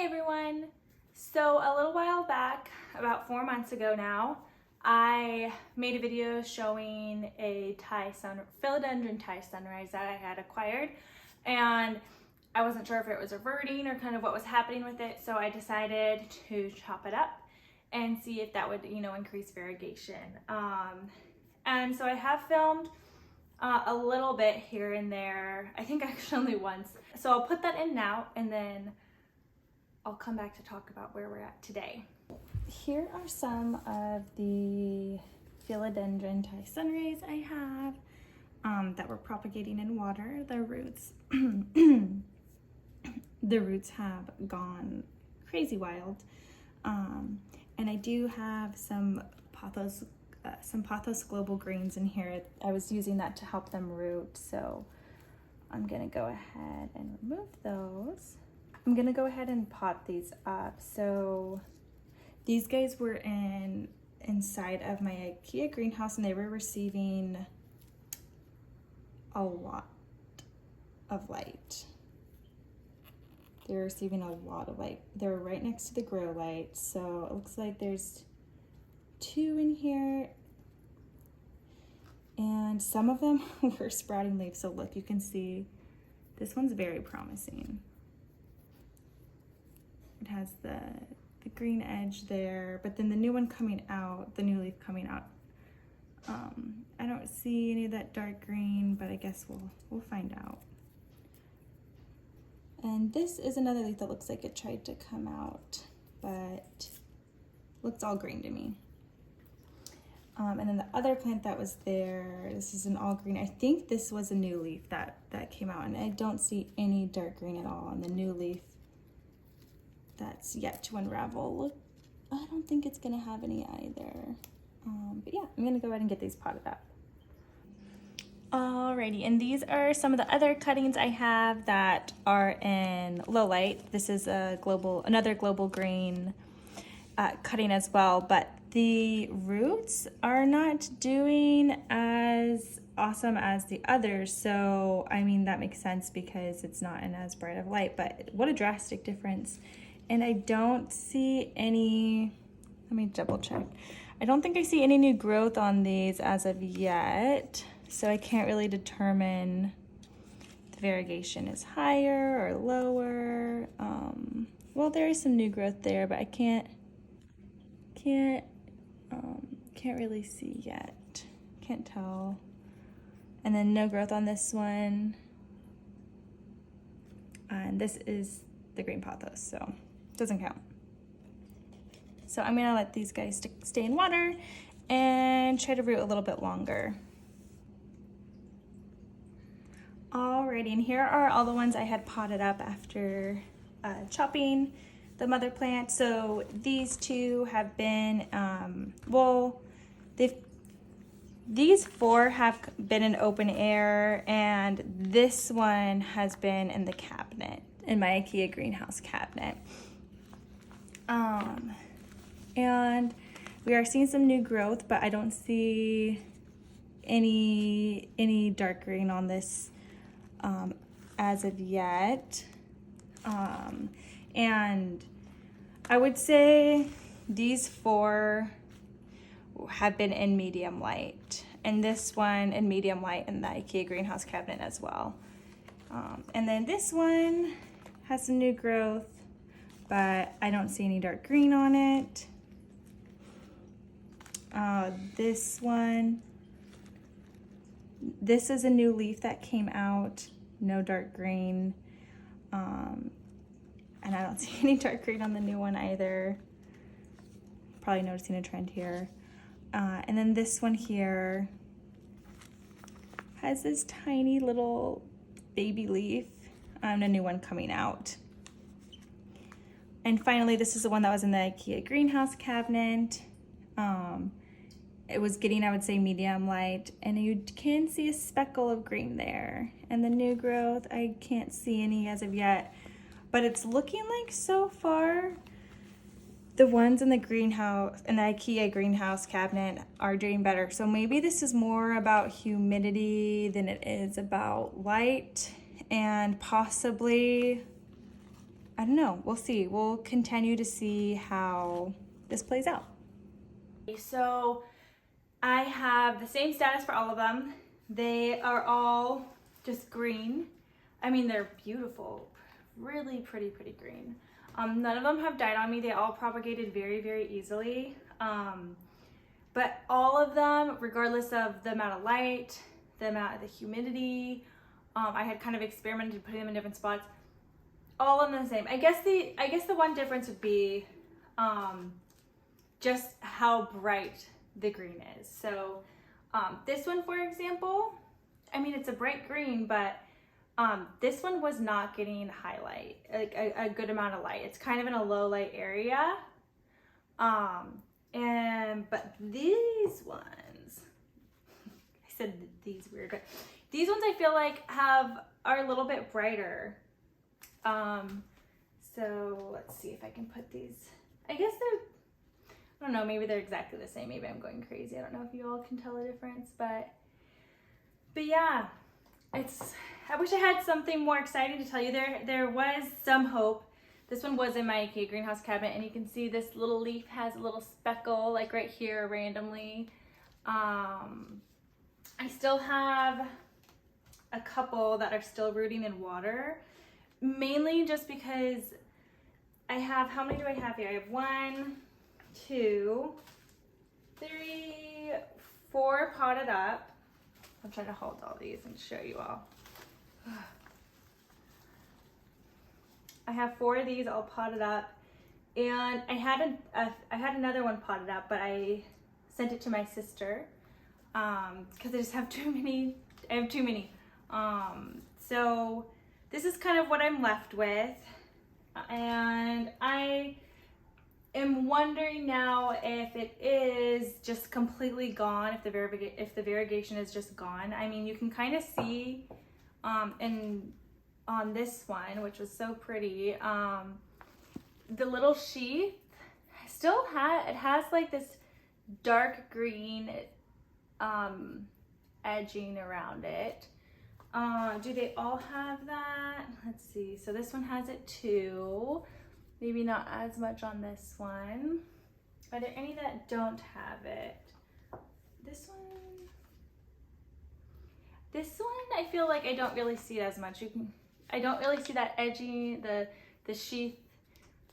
everyone. So a little while back, about 4 months ago now, I made a video showing a Philodendron Thai Sunrise that I had acquired, and I wasn't sure if it was reverting or kind of what was happening with it, so I decided to chop it up and see if that would, increase variegation. And so I have filmed a little bit here and there, I think actually only once. So I'll put that in now, and then I'll come back to talk about where we're at today. Here are some of the Philodendron Thai Sunrise I have that were propagating in water. The roots, the roots have gone crazy wild, and I do have some pothos global greens in here. I was using that to help them root, so I'm gonna go ahead and remove those. I'm gonna go ahead and pot these up. So these guys were inside of my IKEA greenhouse, and they were receiving a lot of light. They were receiving a lot of light. They were right next to the grow light, so it looks like there's 2 in here, and some of them were sprouting leaves. So look, you can see this one's very promising. It has the green edge there, but then the new one coming out, the new leaf coming out, I don't see any of that dark green, but I guess we'll find out. And this is another leaf that looks like it tried to come out, but looks all green to me. And then the other plant that was there, this is an all green. I think this was a new leaf that came out, and I don't see any dark green at all on the new leaf that's yet to unravel. Look, I don't think it's gonna have any either. But yeah, I'm gonna go ahead and get these potted up. Alrighty, and these are some of the other cuttings I have that are in low light. This is another global green cutting as well, but the roots are not doing as awesome as the others. So, I mean, that makes sense because it's not in as bright of light, but what a drastic difference. And I don't see any, let me double check. I don't think I see any new growth on these as of yet. So I can't really determine if the variegation is higher or lower. Well, there is some new growth there, but I can't really see yet. Can't tell. And then no growth on this one. And this is the green pothos, so doesn't count. So I'm gonna let these guys stay in water and try to root a little bit longer. Alrighty, and here are all the ones I had potted up after chopping the mother plant. So these 2 have been, these 4 have been in open air, and this one has been in the cabinet, in my IKEA greenhouse cabinet. And we are seeing some new growth, but I don't see any dark green on this as of yet. And I would say these 4 have been in medium light, and this one in medium light in the IKEA greenhouse cabinet as well. And then this one has some new growth, but I don't see any dark green on it. This one, this is a new leaf that came out, no dark green. And I don't see any dark green on the new one either. Probably noticing a trend here. And then this one here has this tiny little baby leaf, and a new one coming out. And finally, this is the one that was in the IKEA greenhouse cabinet. It was getting, I would say, medium light, and you can see a speckle of green there. And the new growth, I can't see any as of yet, but it's looking like so far the ones in the greenhouse, in the IKEA greenhouse cabinet, are doing better. So maybe this is more about humidity than it is about light, and possibly I don't know, we'll see. We'll continue to see how this plays out. So I have the same status for all of them. They are all just green. I mean, they're beautiful, really pretty green. None of them have died on me. They all propagated very easily. But all of them, regardless of the amount of light, the amount of the humidity, I had kind of experimented putting them in different spots. All of them the same. I guess the one difference would be just how bright the green is. So this one, for example, I mean, it's a bright green, but this one was not getting highlight, like a good amount of light. It's kind of in a low light area. But these ones, I said these weird, but these ones I feel like are a little bit brighter. So let's see if I can put these, I guess I don't know, maybe they're exactly the same. Maybe I'm going crazy. I don't know if you all can tell the difference, but yeah, I wish I had something more exciting to tell you. There was some hope. This one was in my IKEA greenhouse cabinet, and you can see this little leaf has a little speckle like right here randomly. I still have a couple that are still rooting in water, mainly just because I have, how many do I have here? I have 1, 2, 3, 4 potted up. I'm trying to hold all these and show you all. I have 4 of these all potted up, and I had another one potted up, but I sent it to my sister because I just have too many. I have too many. So this is kind of what I'm left with, and I am wondering now if it is just completely gone, if the variegation is just gone. I mean, you can kind of see on this one, which was so pretty, the little sheath still has like this dark green edging around it. Do they all have that? Let's see. So this one has it too. Maybe not as much on this one. Are there any that don't have it? This one I feel like I don't really see it as much. I don't really see that edging, the sheath.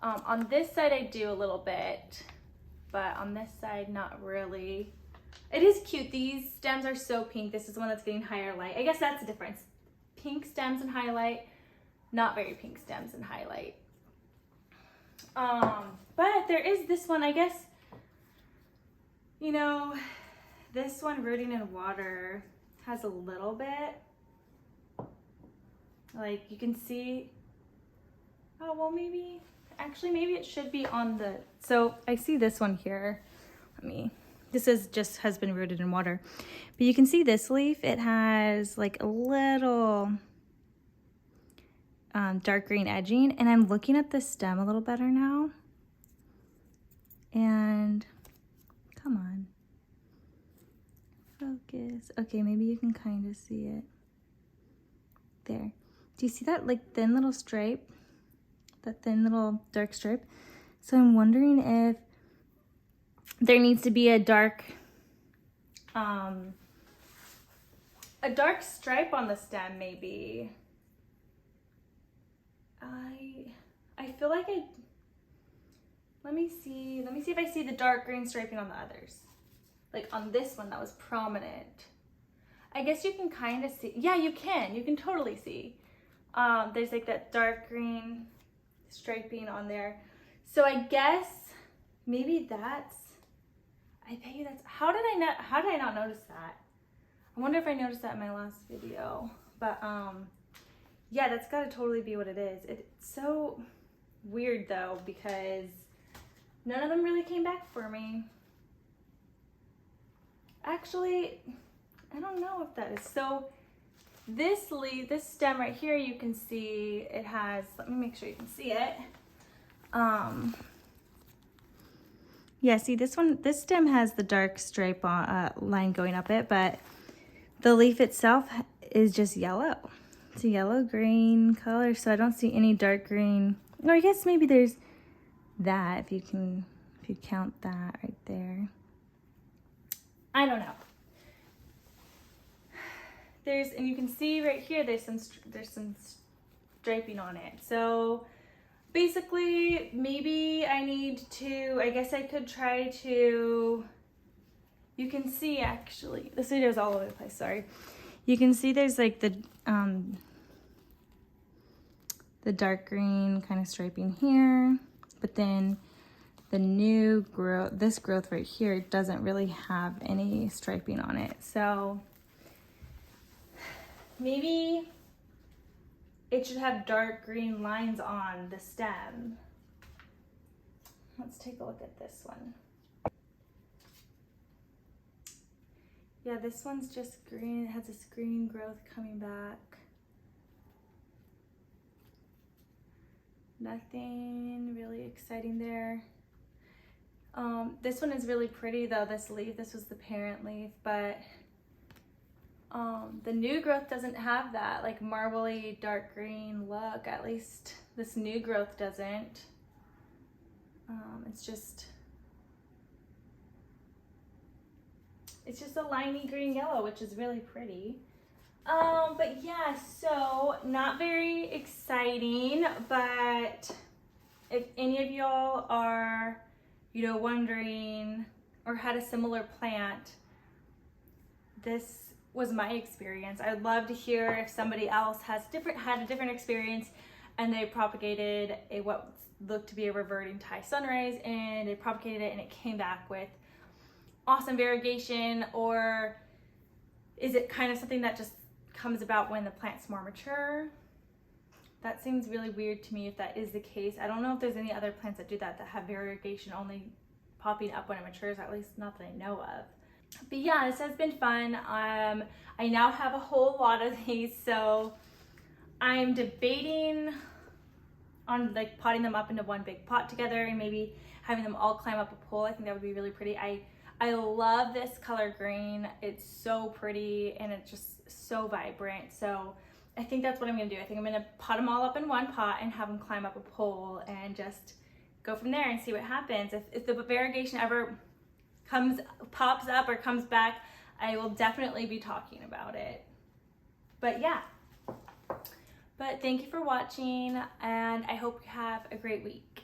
On this side I do a little bit, but on this side not really. It is cute. These stems are so pink. This is the one that's getting higher light. I guess that's the difference. Pink stems and highlight, not very pink stems and highlight. But there is this one, I guess, you know, this one rooting in water has a little bit, like you can see, oh, well, maybe it should be on the, so I see this one here. This has been rooted in water, but you can see this leaf, it has like a little dark green edging, and I'm looking at the stem a little better now, and come on, focus. Okay, maybe you can kind of see it there. Do you see that like thin little stripe, that thin little dark stripe? So I'm wondering if there needs to be a dark stripe on the stem, maybe. I feel like let me see if I see the dark green striping on the others. Like on this one that was prominent. I guess you can kind of see, yeah, you can totally see. There's like that dark green striping on there. So I guess maybe I bet you that's, how did I not notice that? I wonder if I noticed that in my last video, but yeah, that's gotta totally be what it is. It's so weird though, because none of them really came back for me. Actually, I don't know if that is. So this leaf, this stem right here, you can see it has, let me make sure you can see it. Yeah, see this stem has the dark stripe line going up it, but the leaf itself is just yellow. It's a yellow-green color, so I don't see any dark green Or I guess maybe there's that, if you count that right there. I don't know. And you can see right here, there's some striping on it. So basically, maybe I guess I could try to, you can see actually, this video is all over the place, sorry. You can see there's like the dark green kind of striping here, but then the new growth, this growth right here doesn't really have any striping on it. So maybe it should have dark green lines on the stem. Let's take a look at this one. Yeah, this one's just green. It has this green growth coming back. Nothing really exciting there. This one is really pretty though, this leaf. This was the parent leaf, but the new growth doesn't have that like marbly dark green look. At least this new growth doesn't. It's just a liney green yellow, which is really pretty. But yeah, so not very exciting, but if any of y'all are, wondering or had a similar plant, this was my experience. I'd love to hear if somebody else had a different experience and they propagated what looked to be a reverting Thai Sunrise, and they propagated it and it came back with awesome variegation, or is it kind of something that just comes about when the plant's more mature? That seems really weird to me if that is the case. I don't know if there's any other plants that do that have variegation only popping up when it matures, at least not that I know of. But yeah, this has been fun. I now have a whole lot of these, so I'm debating on like potting them up into one big pot together and maybe having them all climb up a pole. I think that would be really pretty. I love this color green. It's so pretty and it's just so vibrant. So I think that's what I'm gonna do. I think I'm gonna pot them all up in one pot and have them climb up a pole and just go from there and see what happens. If the variegation ever pops up or comes back, I will definitely be talking about it. But yeah, thank you for watching, and I hope you have a great week.